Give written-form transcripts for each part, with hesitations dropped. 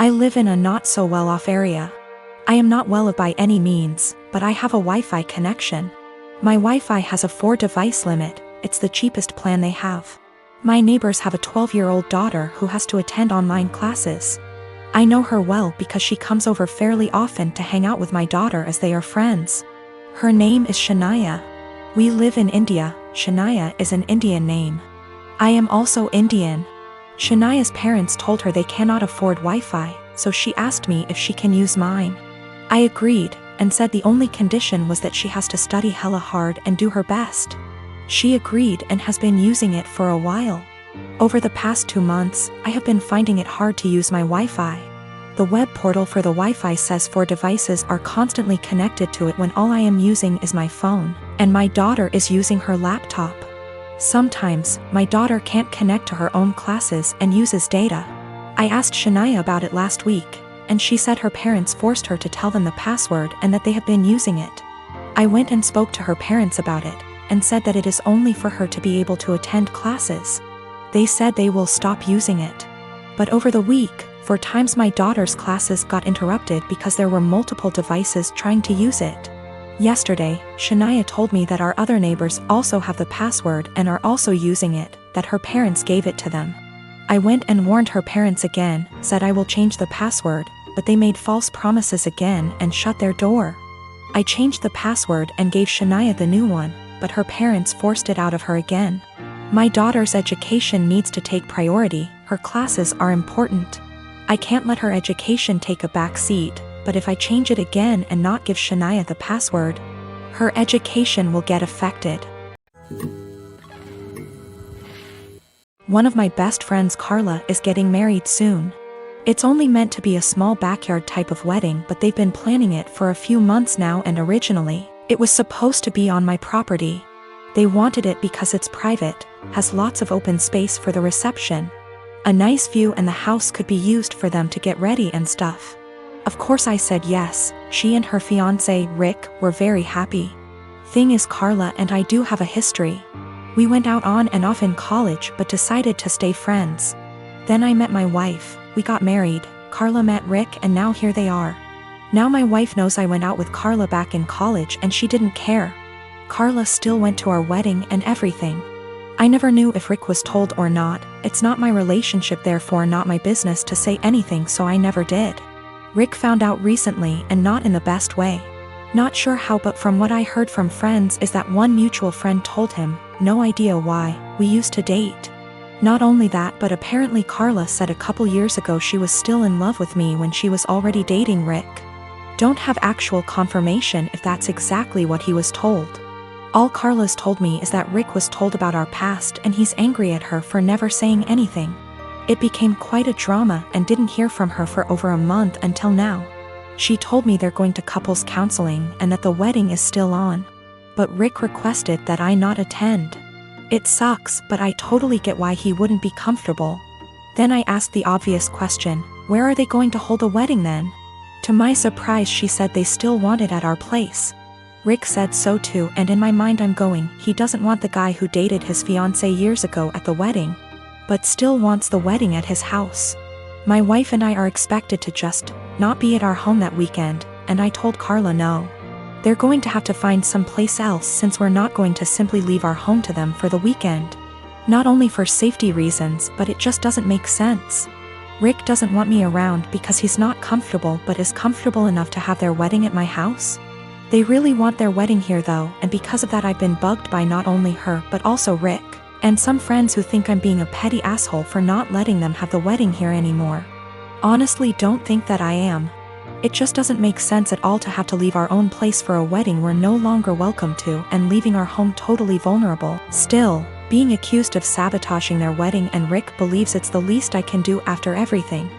I live in a not-so-well-off area. I am not well off by any means, but I have a Wi-Fi connection. My Wi-Fi has a 4-device limit. It's the cheapest plan they have. My neighbors have a 12-year-old daughter who has to attend online classes. I know her well because she comes over fairly often to hang out with my daughter as they are friends. Her name is Shania. We live in India. Shania is an Indian name. I am also Indian. Shania's parents told her they cannot afford Wi-Fi, so she asked me if she can use mine. I agreed, and said the only condition was that she has to study hella hard and do her best. She agreed and has been using it for a while. Over the past 2 months, I have been finding it hard to use my Wi-Fi. The web portal for the Wi-Fi says 4 devices are constantly connected to it when all I am using is my phone, and my daughter is using her laptop. Sometimes, my daughter can't connect to her own classes and uses data. I asked Shania about it last week, and she said her parents forced her to tell them the password and that they have been using it. I went and spoke to her parents about it, and said that it is only for her to be able to attend classes. They said they will stop using it. But over the week, 4 times my daughter's classes got interrupted because there were multiple devices trying to use it. Yesterday, Shania told me that our other neighbors also have the password and are also using it, that her parents gave it to them. I went and warned her parents again, said I will change the password, but they made false promises again and shut their door. I changed the password and gave Shania the new one, but her parents forced it out of her again. My daughter's education needs to take priority. Her classes are important. I can't let her education take a back seat, but if I change it again and not give Shania the password, her education will get affected. One of my best friends, Carla, is getting married soon. It's only meant to be a small backyard type of wedding, but they've been planning it for a few months now, and originally, it was supposed to be on my property. They wanted it because it's private, has lots of open space for the reception, a nice view, and the house could be used for them to get ready and stuff. Of course I said yes. She and her fiancé, Rick, were very happy. Thing is, Carla and I do have a history. We went out on and off in college but decided to stay friends. Then I met my wife, we got married, Carla met Rick, and now here they are. Now my wife knows I went out with Carla back in college and she didn't care. Carla still went to our wedding and everything. I never knew if Rick was told or not. It's not my relationship, therefore not my business to say anything, so I never did. Rick found out recently, and not in the best way. Not sure how, but from what I heard from friends is that one mutual friend told him, no idea why, we used to date. Not only that, but apparently Carla said a couple years ago she was still in love with me when she was already dating Rick. Don't have actual confirmation if that's exactly what he was told. All Carla's told me is that Rick was told about our past and he's angry at her for never saying anything. It became quite a drama and didn't hear from her for over a month until now. She told me they're going to couples counseling and that the wedding is still on. But Rick requested that I not attend. It sucks, but I totally get why he wouldn't be comfortable. Then I asked the obvious question, where are they going to hold the wedding then? To my surprise, she said they still want it at our place. Rick said so too, and in my mind I'm going, he doesn't want the guy who dated his fiancée years ago at the wedding, but still wants the wedding at his house. My wife and I are expected to just not be at our home that weekend, and I told Carla no. They're going to have to find someplace else since we're not going to simply leave our home to them for the weekend. Not only for safety reasons, but it just doesn't make sense. Rick doesn't want me around because he's not comfortable, but is comfortable enough to have their wedding at my house. They really want their wedding here though, and because of that I've been bugged by not only her but also Rick, and some friends who think I'm being a petty asshole for not letting them have the wedding here anymore. Honestly, don't think that I am. It just doesn't make sense at all to have to leave our own place for a wedding we're no longer welcome to, and leaving our home totally vulnerable. Still, being accused of sabotaging their wedding, and Rick believes it's the least I can do after everything.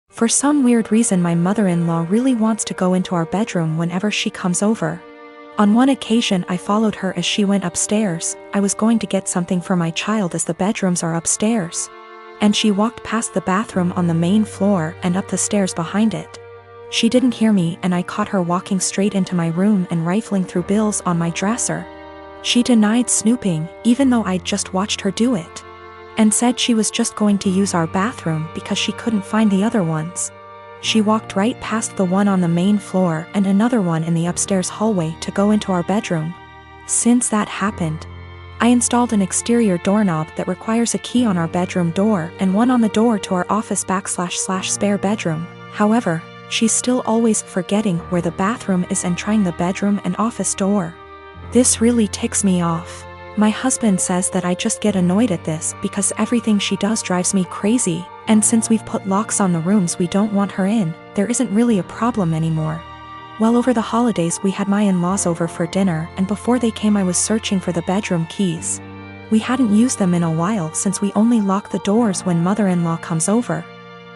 For some weird reason my mother-in-law really wants to go into our bedroom whenever she comes over. On one occasion I followed her as she went upstairs. I was going to get something for my child as the bedrooms are upstairs. And she walked past the bathroom on the main floor and up the stairs behind it. She didn't hear me, and I caught her walking straight into my room and rifling through bills on my dresser. She denied snooping, even though I'd just watched her do it. and said she was just going to use our bathroom because she couldn't find the other ones. She walked right past the one on the main floor and another one in the upstairs hallway to go into our bedroom. Since that happened, I installed an exterior doorknob that requires a key on our bedroom door and one on the door to our office / spare bedroom. However, she's still always forgetting where the bathroom is and trying the bedroom and office door. This really ticks me off. My husband says that I just get annoyed at this because everything she does drives me crazy, and since we've put locks on the rooms we don't want her in, there isn't really a problem anymore. Well, over the holidays we had my in-laws over for dinner, and before they came I was searching for the bedroom keys. We hadn't used them in a while since we only lock the doors when mother-in-law comes over.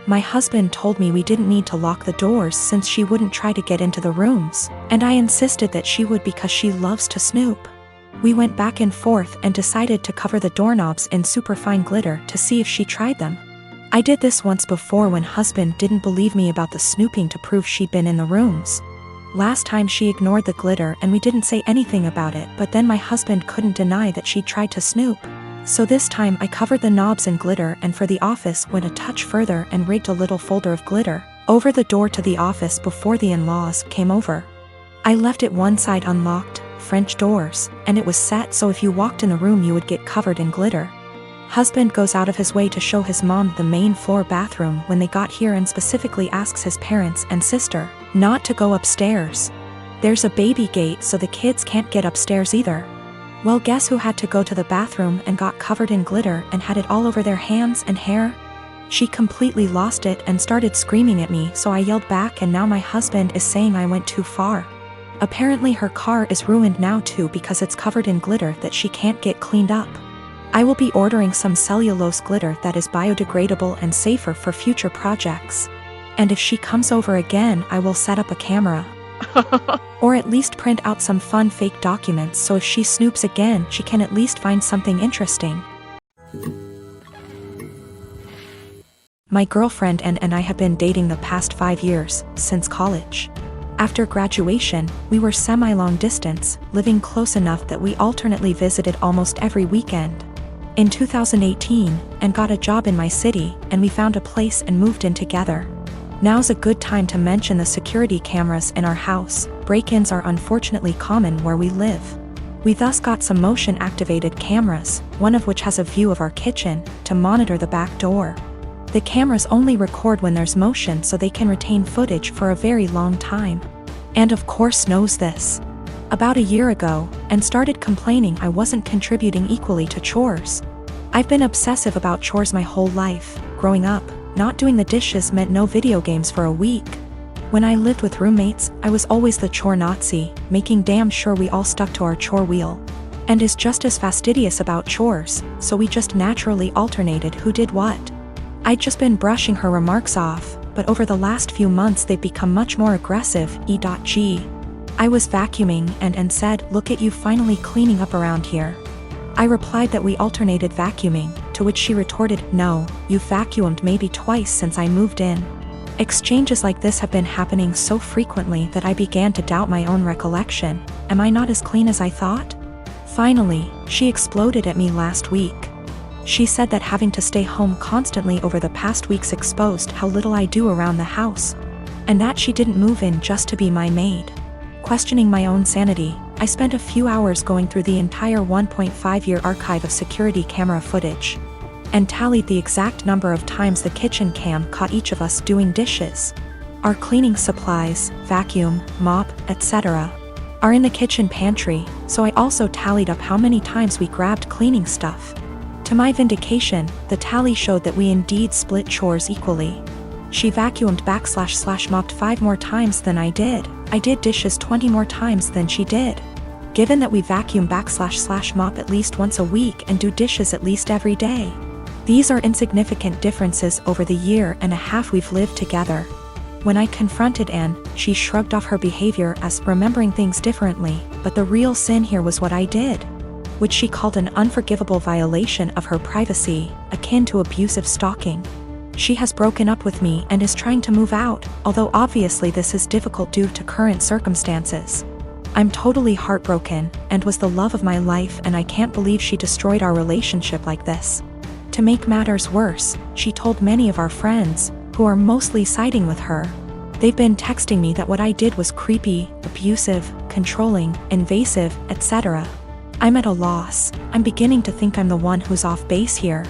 My husband told me we didn't need to lock the doors since she wouldn't try to get into the rooms, and I insisted that she would because she loves to snoop. We went back and forth and decided to cover the doorknobs in superfine glitter to see if she tried them. I did this once before when husband didn't believe me about the snooping to prove she'd been in the rooms. Last time she ignored the glitter and we didn't say anything about it, but then my husband couldn't deny that she'd tried to snoop. So this time I covered the knobs in glitter and for the office went a touch further and rigged a little folder of glitter over the door to the office before the in-laws came over. I left it one side unlocked, French doors, and it was set so if you walked in the room you would get covered in glitter. Husband goes out of his way to show his mom the main floor bathroom when they got here and specifically asks his parents and sister not to go upstairs. There's a baby gate so the kids can't get upstairs either. Well, guess who had to go to the bathroom and got covered in glitter and had it all over their hands and hair? She completely lost it and started screaming at me, so I yelled back and now my husband is saying I went too far. Apparently her car is ruined now too because it's covered in glitter that she can't get cleaned up. I will be ordering some cellulose glitter that is biodegradable and safer for future projects. And if she comes over again I will set up a camera. Or at least print out some fun fake documents so if she snoops again she can at least find something interesting. My girlfriend and I have been dating the past 5 years, since college. After graduation, we were semi-long distance, living close enough that we alternately visited almost every weekend. In 2018, and got a job in my city, and we found a place and moved in together. Now's a good time to mention the security cameras in our house. Break-ins are unfortunately common where we live. We thus got some motion-activated cameras, one of which has a view of our kitchen, to monitor the back door. The cameras only record when there's motion so they can retain footage for a very long time. And of course knows this about a year ago, and started complaining I wasn't contributing equally to chores. I've been obsessive about chores my whole life. Growing up, not doing the dishes meant no video games for a week. When I lived with roommates, I was always the chore Nazi, making damn sure we all stuck to our chore wheel. And is just as fastidious about chores, so we just naturally alternated who did what. I'd just been brushing her remarks off, but over the last few months they've become much more aggressive. E.g. I was vacuuming and said, "Look at you finally cleaning up around here." I replied that we alternated vacuuming, to which she retorted, "No, you've vacuumed maybe twice since I moved in." Exchanges like this have been happening so frequently that I began to doubt my own recollection. Am I not as clean as I thought? Finally, she exploded at me last week. She said that having to stay home constantly over the past weeks exposed how little I do around the house, and that she didn't move in just to be my maid. Questioning my own sanity, I spent a few hours going through the entire 1.5-year archive of security camera footage, and tallied the exact number of times the kitchen cam caught each of us doing dishes. Our cleaning supplies, vacuum, mop, etc., are in the kitchen pantry, so I also tallied up how many times we grabbed cleaning stuff. To my vindication, the tally showed that we indeed split chores equally. She vacuumed / mopped 5 more times than I did. I did dishes 20 more times than she did. Given that we vacuum / mop at least once a week and do dishes at least every day, these are insignificant differences over the year and a half we've lived together. When I confronted Anne, she shrugged off her behavior as remembering things differently, but the real sin here was what I did, which she called an unforgivable violation of her privacy, akin to abusive stalking. She has broken up with me and is trying to move out, although obviously this is difficult due to current circumstances. I'm totally heartbroken, and was the love of my life, and I can't believe she destroyed our relationship like this. To make matters worse, she told many of our friends, who are mostly siding with her. They've been texting me that what I did was creepy, abusive, controlling, invasive, etc. I'm at a loss. I'm beginning to think I'm the one who's off base here.